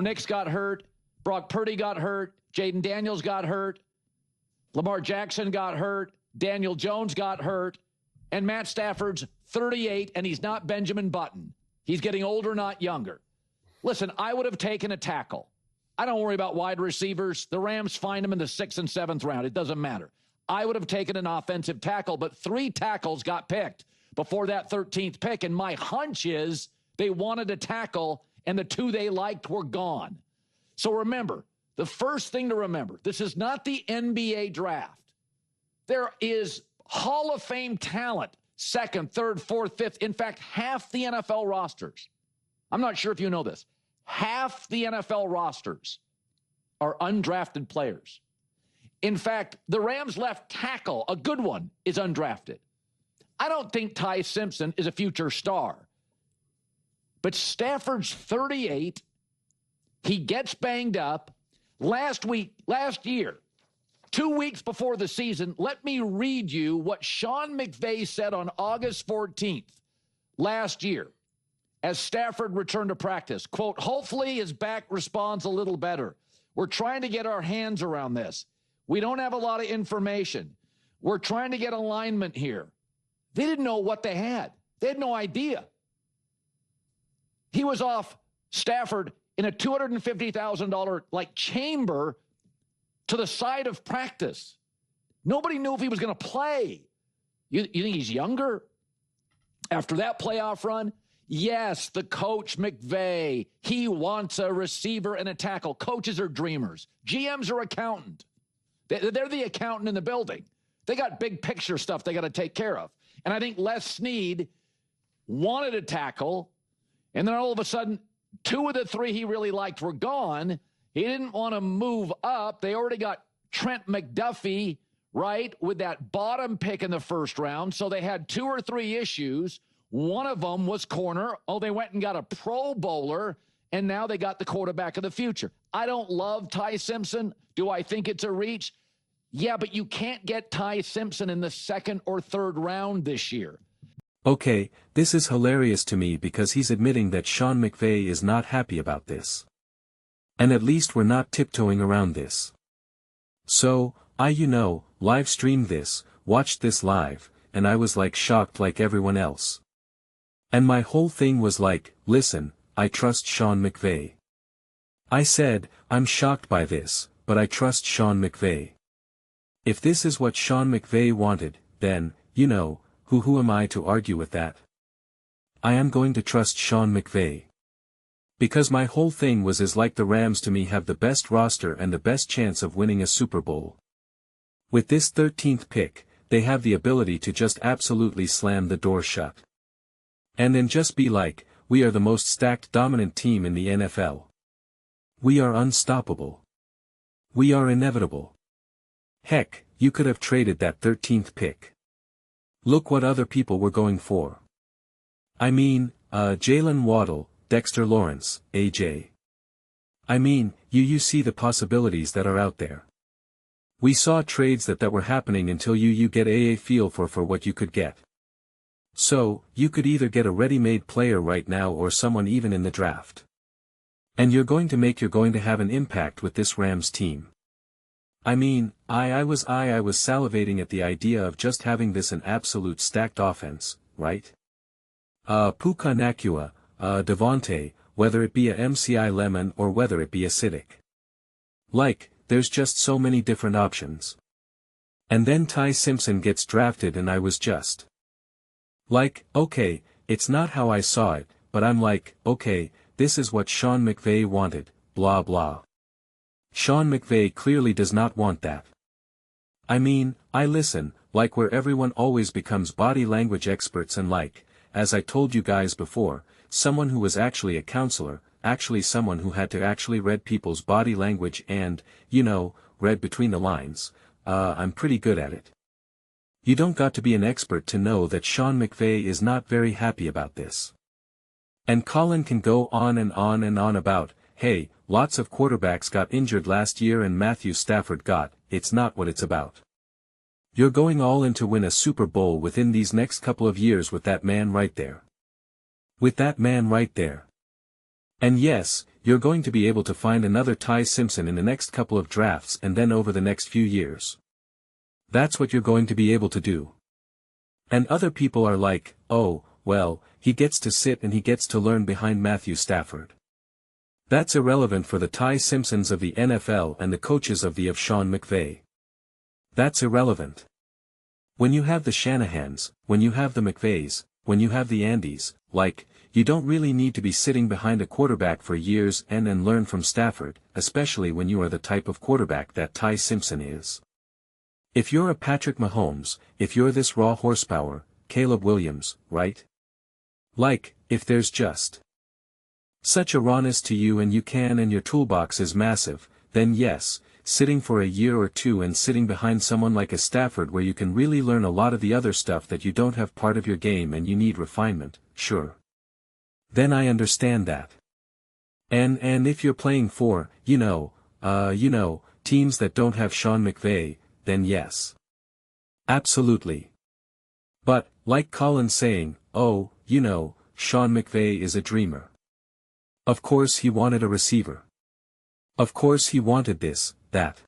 Nix got hurt. Brock Purdy got hurt. Jaden Daniels got hurt. Lamar Jackson got hurt. Daniel Jones got hurt. And Matt Stafford's 38, and he's not Benjamin Button. He's getting older, not younger. Listen, I would have taken a tackle. I don't worry about wide receivers. The Rams find them in the 6th and 7th round. It doesn't matter. I would have taken an offensive tackle, but 3 tackles got picked before that 13th pick, and my hunch is they wanted a tackle, and the 2 they liked were gone. So remember, the first thing to remember, this is not the NBA draft. There is Hall of Fame talent, 2nd, 3rd, 4th, 5th. In fact, half the NFL rosters. I'm not sure if you know this. Half the NFL rosters are undrafted players. In fact, the Rams left tackle, a good one, is undrafted. I don't think Ty Simpson is a future star. But Stafford's 38. He gets banged up. Last year, 2 weeks before the season, let me read you what Sean McVay said on August 14th last year as Stafford returned to practice. Quote, hopefully his back responds a little better. We're trying to get our hands around this. We don't have a lot of information. We're trying to get alignment here. They didn't know what they had. They had no idea. He was off Stafford in a $250,000 chamber to the side of practice. Nobody knew if he was going to play. You think he's younger? After that playoff run? Yes, the coach McVay, he wants a receiver and a tackle. Coaches are dreamers. GMs are accountant. They're the accountant in the building. They got big picture stuff they got to take care of. And I think Les Snead wanted a tackle, and then all of a sudden, 2 of the 3 he really liked were gone. He didn't want to move up. They already got Trent McDuffie, right, with that bottom pick in the first round. So they had 2 or 3 issues. One of them was corner. Oh, they went and got a Pro Bowler, and now they got the quarterback of the future. I don't love Ty Simpson. Do I think it's a reach? Yeah, but you can't get Ty Simpson in the 2nd or 3rd round this year. Okay, this is hilarious to me because he's admitting that Sean McVay is not happy about this. And at least we're not tiptoeing around this. So, I live streamed this, watched this live, and I was shocked like everyone else. And my whole thing was listen, I trust Sean McVay. I said, I'm shocked by this, but I trust Sean McVay. If this is what Sean McVay wanted, then, who am I to argue with that? I am going to trust Sean McVay. Because my whole thing was the Rams to me have the best roster and the best chance of winning a Super Bowl. With this 13th pick, they have the ability to just absolutely slam the door shut. And then just be we are the most stacked dominant team in the NFL. We are unstoppable. We are inevitable. Heck, you could have traded that 13th pick. Look what other people were going for. I mean, Jalen Waddle, Dexter Lawrence, AJ. I mean, you see the possibilities that are out there. We saw trades that were happening until you get a feel for what you could get. So, you could either get a ready-made player right now or someone even in the draft. And you're going to have an impact with this Rams team. I mean, I was salivating at the idea of just having this an absolute stacked offense, right? Puka Nacua, Devontae, whether it be a MCI Lemon or whether it be a Siddiq. There's just so many different options. And then Ty Simpson gets drafted and I was just okay, it's not how I saw it, but I'm okay, this is what Sean McVay wanted, blah blah. Sean McVay clearly does not want that. I mean, I listen, where everyone always becomes body language experts and as I told you guys before, someone who was actually a counselor, actually someone who had to actually read people's body language and, read between the lines, I'm pretty good at it. You don't got to be an expert to know that Sean McVay is not very happy about this. And Colin can go on and on and on about, hey, lots of quarterbacks got injured last year and Matthew Stafford it's not what it's about. You're going all in to win a Super Bowl within these next couple of years with that man right there. With that man right there. And yes, you're going to be able to find another Ty Simpson in the next couple of drafts and then over the next few years. That's what you're going to be able to do. And other people are like, oh, well, he gets to sit and he gets to learn behind Matthew Stafford. That's irrelevant for the Ty Simpsons of the NFL and the coaches of Sean McVay. That's irrelevant. When you have the Shanahans, when you have the McVays, when you have the Andys, like, you don't really need to be sitting behind a quarterback for years and learn from Stafford, especially when you are the type of quarterback that Ty Simpson is. If you're a Patrick Mahomes, if you're this raw horsepower, Caleb Williams, right? Like, if there's just such a rawness to you and you can and your toolbox is massive, then yes, sitting for a year or two and sitting behind someone like a Stafford where you can really learn a lot of the other stuff that you don't have part of your game and you need refinement, sure. Then I understand that. And if you're playing for, teams that don't have Sean McVay, then yes. Absolutely. But, like Colin's saying, oh, Sean McVay is a dreamer. Of course he wanted a receiver. Of course he wanted this, that.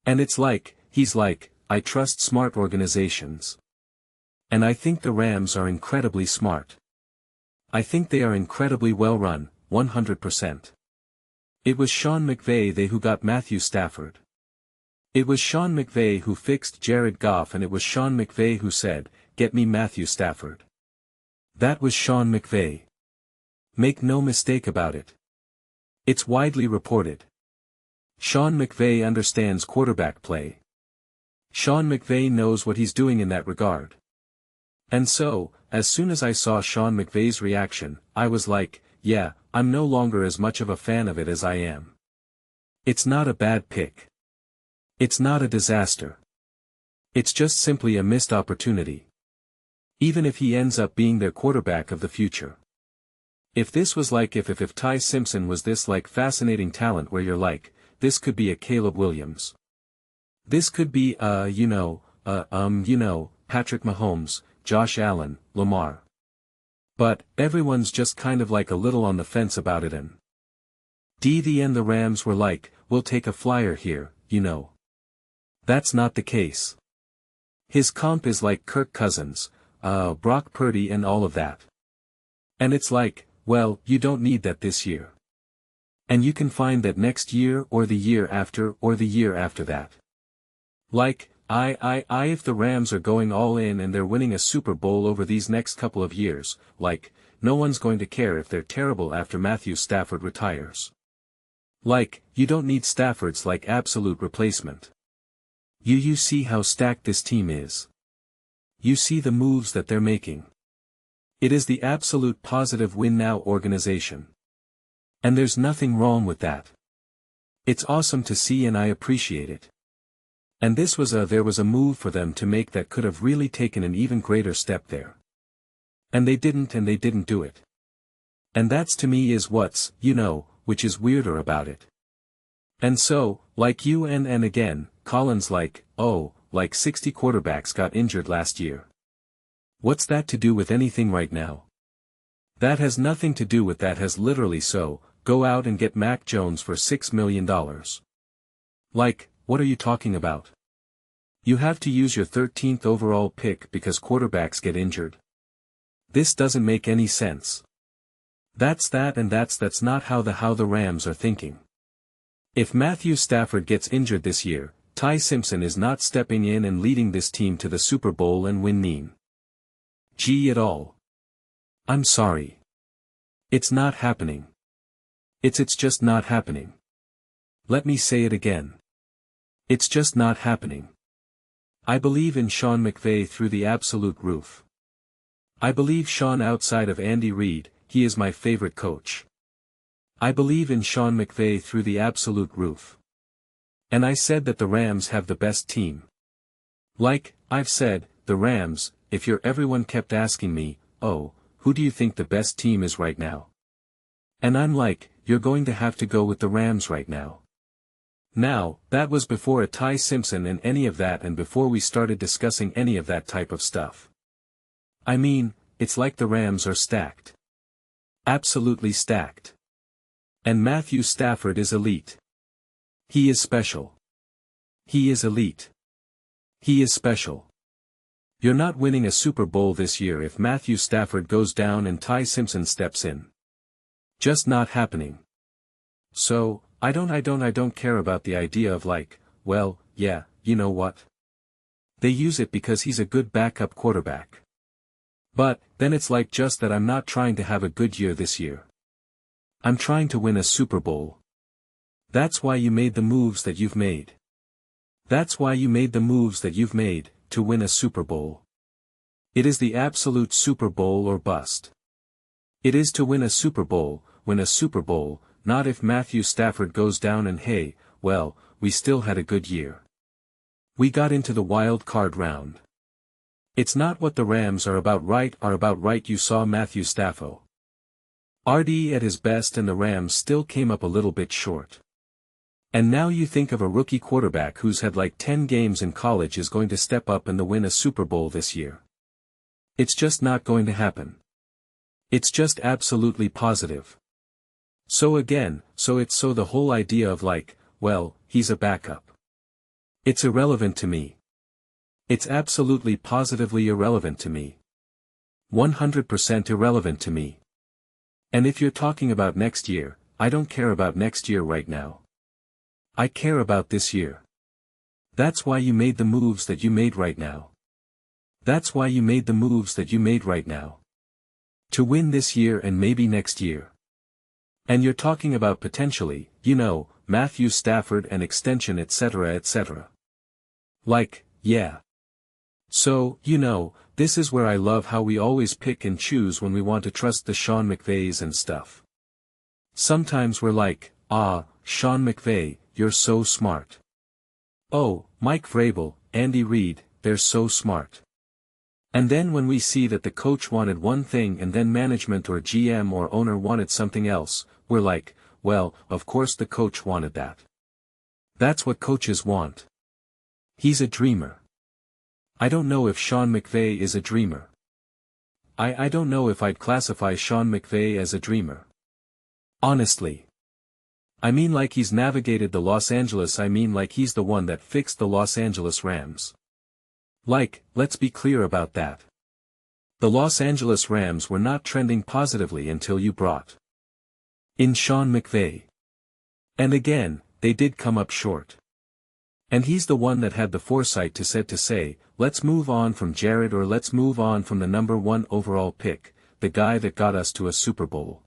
And it's like, he's like, I trust smart organizations. And I think the Rams are incredibly smart. I think they are incredibly well run, 100%. It was Sean McVay who got Matthew Stafford. It was Sean McVay who fixed Jared Goff and it was Sean McVay who said, get me Matthew Stafford. That was Sean McVay. Make no mistake about it. It's widely reported. Sean McVay understands quarterback play. Sean McVay knows what he's doing in that regard. And so, as soon as I saw Sean McVay's reaction, I was like, yeah, I'm no longer as much of a fan of it as I am. It's not a bad pick. It's not a disaster. It's just simply a missed opportunity. Even if he ends up being their quarterback of the future. If this was like if Ty Simpson was this like fascinating talent where you're like, this could be a Caleb Williams. This could be Patrick Mahomes, Josh Allen, Lamar. But, everyone's just kind of like a little on the fence about it and the Rams were like, we'll take a flyer here, That's not the case. His comp is like Kirk Cousins, Brock Purdy and all of that. And it's like, well, you don't need that this year. And you can find that next year or the year after or the year after that. Like, if the Rams are going all in and they're winning a Super Bowl over these next couple of years, like, no one's going to care if they're terrible after Matthew Stafford retires. Like, you don't need Stafford's like absolute replacement. You see how stacked this team is. You see the moves that they're making. It is the absolute positive win now organization. And there's nothing wrong with that. It's awesome to see and I appreciate it. And this was there was a move for them to make that could have really taken an even greater step there. And they didn't do it. And that's to me is what's, which is weirder about it. And so, like you and again, Colin's like, oh, like 60 quarterbacks got injured last year. What's that to do with anything right now? That has nothing to do with that has literally so, go out and get Mac Jones for $6 million. Like, what are you talking about? You have to use your 13th overall pick because quarterbacks get injured. This doesn't make any sense. That's that and that's not how the Rams are thinking. If Matthew Stafford gets injured this year, Ty Simpson is not stepping in and leading this team to the Super Bowl and winning. Gee at all. I'm sorry. It's not happening. It's just not happening. Let me say it again. It's just not happening. I believe in Sean McVay through the absolute roof. I believe Sean outside of Andy Reid, he is my favorite coach. I believe in Sean McVay through the absolute roof. And I said that the Rams have the best team. Like, I've said, the Rams, if everyone kept asking me, oh, who do you think the best team is right now? And I'm like, you're going to have to go with the Rams right now. Now, that was before a Ty Simpson and any of that and before we started discussing any of that type of stuff. I mean, it's like the Rams are stacked. Absolutely stacked. And Matthew Stafford is elite. He is special. He is elite. He is special. You're not winning a Super Bowl this year if Matthew Stafford goes down and Simpson steps in. Just not happening. So, I don't care about the idea of like, well, yeah, you know what? They use it because he's a good backup quarterback. But, then it's like just that I'm not trying to have a good year this year. I'm trying to win a Super Bowl. That's why you made the moves that you've made. That's why you made the moves that you've made, to win a Super Bowl. It is the absolute Super Bowl or bust. It is to win a Super Bowl, not if Matthew Stafford goes down and hey, well, we still had a good year. We got into the wild card round. It's not what the Rams are about right. You saw Matthew Stafford RD at his best and the Rams still came up a little bit short. And now you think of a rookie quarterback who's had like 10 games in college is going to step up and win a Super Bowl this year. It's just not going to happen. It's just absolutely positive. So the whole idea of like, well, he's a backup. It's irrelevant to me. It's absolutely positively irrelevant to me. 100% irrelevant to me. And if you're talking about next year, I don't care about next year right now. I care about this year. That's why you made the moves that you made right now. That's why you made the moves that you made right now. To win this year and maybe next year. And you're talking about potentially, Matthew Stafford and extension etc. Like, yeah. So, this is where I love how we always pick and choose when we want to trust the Sean McVays and stuff. Sometimes we're like, Sean McVay, you're so smart. Oh, Mike Vrabel, Andy Reid, they're so smart. And then when we see that the coach wanted one thing and then management or GM or owner wanted something else, we're like, well, of course the coach wanted that. That's what coaches want. He's a dreamer. I don't know if Sean McVay is a dreamer. I don't know if I'd classify Sean McVay as a dreamer. Honestly. I mean like he's navigated the Los Angeles. I mean like he's the one that fixed the Los Angeles Rams. Like, let's be clear about that. The Los Angeles Rams were not trending positively until you brought in Sean McVay. And again, they did come up short. And he's the one that had the foresight to say, let's move on from Jared or let's move on from the number 1 overall pick, the guy that got us to a Super Bowl.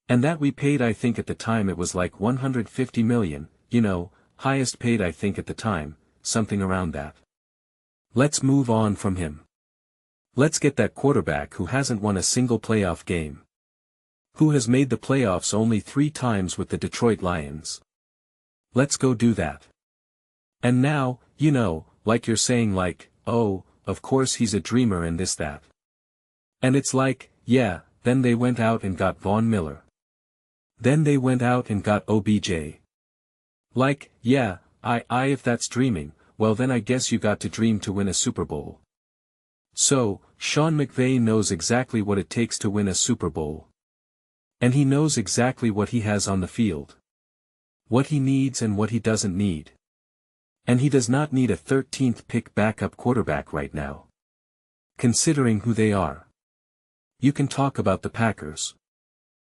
And that we paid, I think at the time it was like $150 million, highest paid I think at the time, something around that. Let's move on from him. Let's get that quarterback who hasn't won a single playoff game. Who has made the playoffs only 3 times with the Detroit Lions. Let's go do that. And now, like you're saying like, oh, of course he's a dreamer and this that. And it's like, yeah, then they went out and got Von Miller. Then they went out and got OBJ. Like, yeah, if that's dreaming, well then I guess you got to dream to win a Super Bowl. So, Sean McVay knows exactly what it takes to win a Super Bowl. And he knows exactly what he has on the field. What he needs and what he doesn't need. And he does not need a 13th pick backup quarterback right now. Considering who they are. You can talk about the Packers.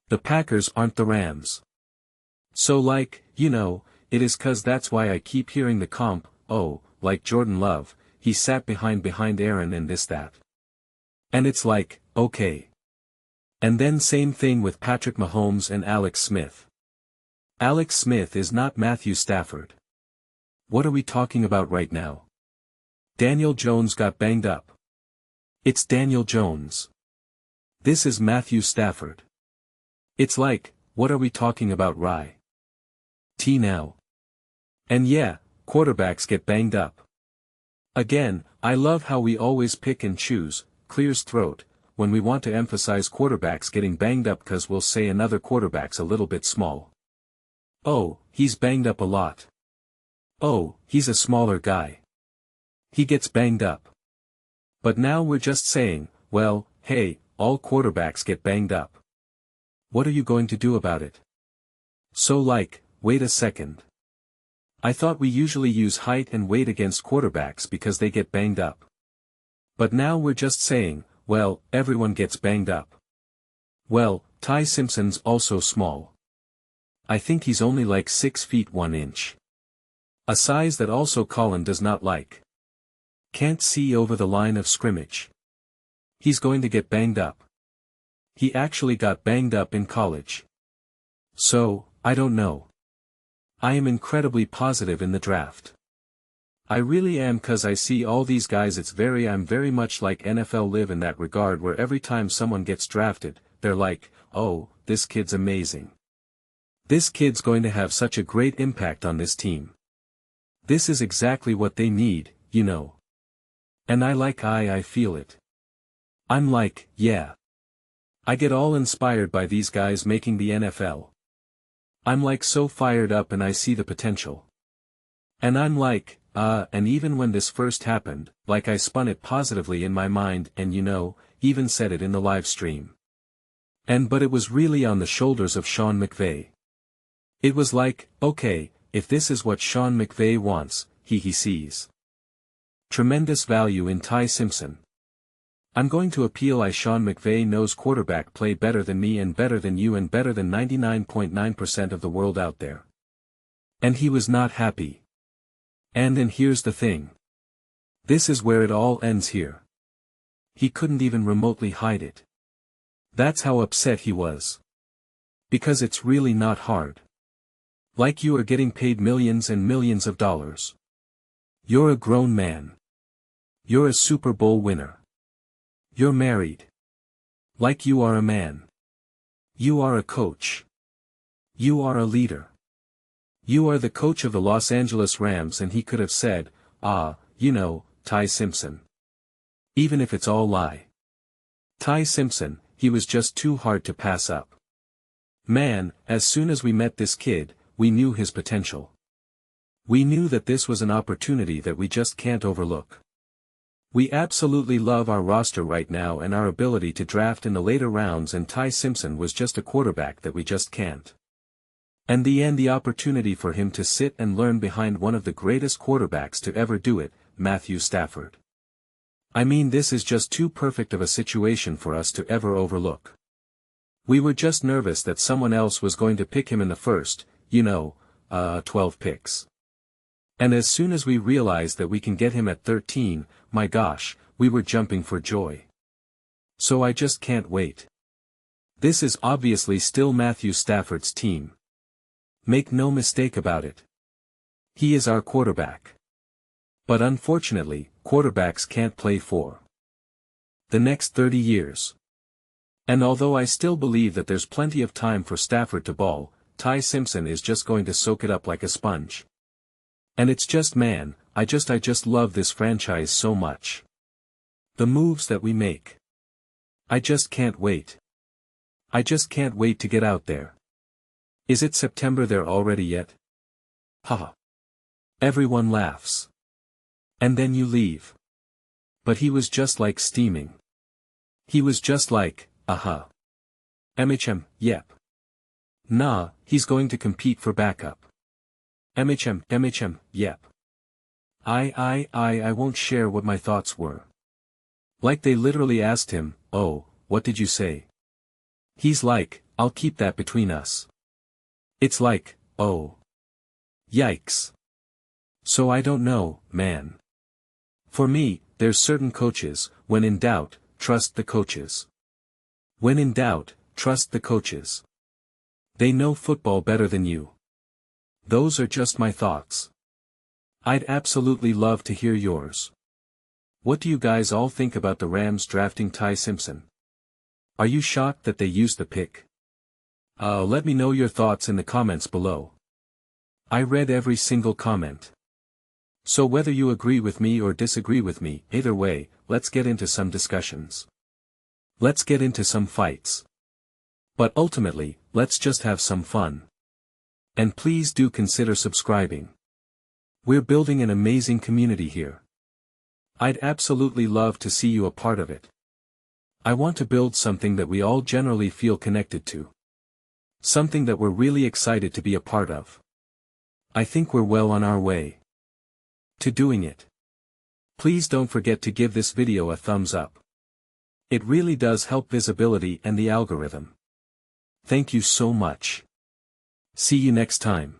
The Packers aren't the Rams. So like, it is cause that's why I keep hearing the comp, oh, like Jordan Love, he sat behind Aaron and this that. And it's like, okay. And then same thing with Patrick Mahomes and Alex Smith. Alex Smith is not Matthew Stafford. What are we talking about right now? Daniel Jones got banged up. It's Daniel Jones. This is Matthew Stafford. It's like, what are we talking about now? And yeah, quarterbacks get banged up. Again, I love how we always pick and choose, clears throat, when we want to emphasize quarterbacks getting banged up cause we'll say another quarterback's a little bit small. Oh, he's banged up a lot. Oh, he's a smaller guy. He gets banged up. But now we're just saying, well, hey, all quarterbacks get banged up. What are you going to do about it? So wait a second. I thought we usually use height and weight against quarterbacks because they get banged up. But now we're just saying, well, everyone gets banged up. Well, Ty Simpson's also small. I think he's only 6 feet 1 inch. A size that also Colin does not like. Can't see over the line of scrimmage. He's going to get banged up. He actually got banged up in college. So, I don't know. I am incredibly positive in the draft. I really am, cause I see all these guys. I'm very much like NFL Live in that regard, where every time someone gets drafted, they're like, oh, this kid's amazing. This kid's going to have such a great impact on this team. This is exactly what they need, you know. And I feel it. I'm like, yeah. I get all inspired by these guys making the NFL. I'm so fired up and I see the potential. And I'm like, and even when this first happened, I spun it positively in my mind and even said it in the live stream. But it was really on the shoulders of Sean McVay. It was okay, if this is what Sean McVay wants, he sees tremendous value in Ty Simpson. I'm going to appeal. Sean McVay knows quarterback play better than me and better than you and better than 99.9% of the world out there. And he was not happy. And then here's the thing. This is where it all ends here. He couldn't even remotely hide it. That's how upset he was. Because it's really not hard. You are getting paid millions and millions of dollars. You're a grown man. You're a Super Bowl winner. You're married. You are a man. You are a coach. You are a leader. You are the coach of the Los Angeles Rams, and he could have said, Ty Simpson. Even if it's all lie. Ty Simpson, he was just too hard to pass up. Man, as soon as we met this kid, we knew his potential. We knew that this was an opportunity that we just can't overlook. We absolutely love our roster right now and our ability to draft in the later rounds, and Ty Simpson was just a quarterback that we just can't. And the opportunity for him to sit and learn behind one of the greatest quarterbacks to ever do it, Matthew Stafford. This is just too perfect of a situation for us to ever overlook. We were just nervous that someone else was going to pick him in the first, 12 picks. And as soon as we realized that we can get him at 13, my gosh, we were jumping for joy. So I just can't wait. This is obviously still Matthew Stafford's team. Make no mistake about it. He is our quarterback. But unfortunately, quarterbacks can't play for the next 30 years. And although I still believe that there's plenty of time for Stafford to ball, Ty Simpson is just going to soak it up like a sponge. And it's just I just love this franchise so much. The moves that we make. I just can't wait. I just can't wait to get out there. Is it September there already yet? Haha. Everyone laughs. And then you leave. But he was just steaming. He was just aha. Yep. Nah, he's going to compete for backup. Yep. I won't share what my thoughts were. They literally asked him, oh, what did you say? He's I'll keep that between us. It's oh. Yikes. So I don't know, man. For me, there's certain coaches, when in doubt, trust the coaches. When in doubt, trust the coaches. They know football better than you. Those are just my thoughts. I'd absolutely love to hear yours. What do you guys all think about the Rams drafting Ty Simpson? Are you shocked that they used the pick? Let me know your thoughts in the comments below. I read every single comment. So whether you agree with me or disagree with me, either way, let's get into some discussions. Let's get into some fights. But ultimately, let's just have some fun. And please do consider subscribing. We're building an amazing community here. I'd absolutely love to see you a part of it. I want to build something that we all generally feel connected to. Something that we're really excited to be a part of. I think we're well on our way to doing it. Please don't forget to give this video a thumbs up. It really does help visibility and the algorithm. Thank you so much. See you next time.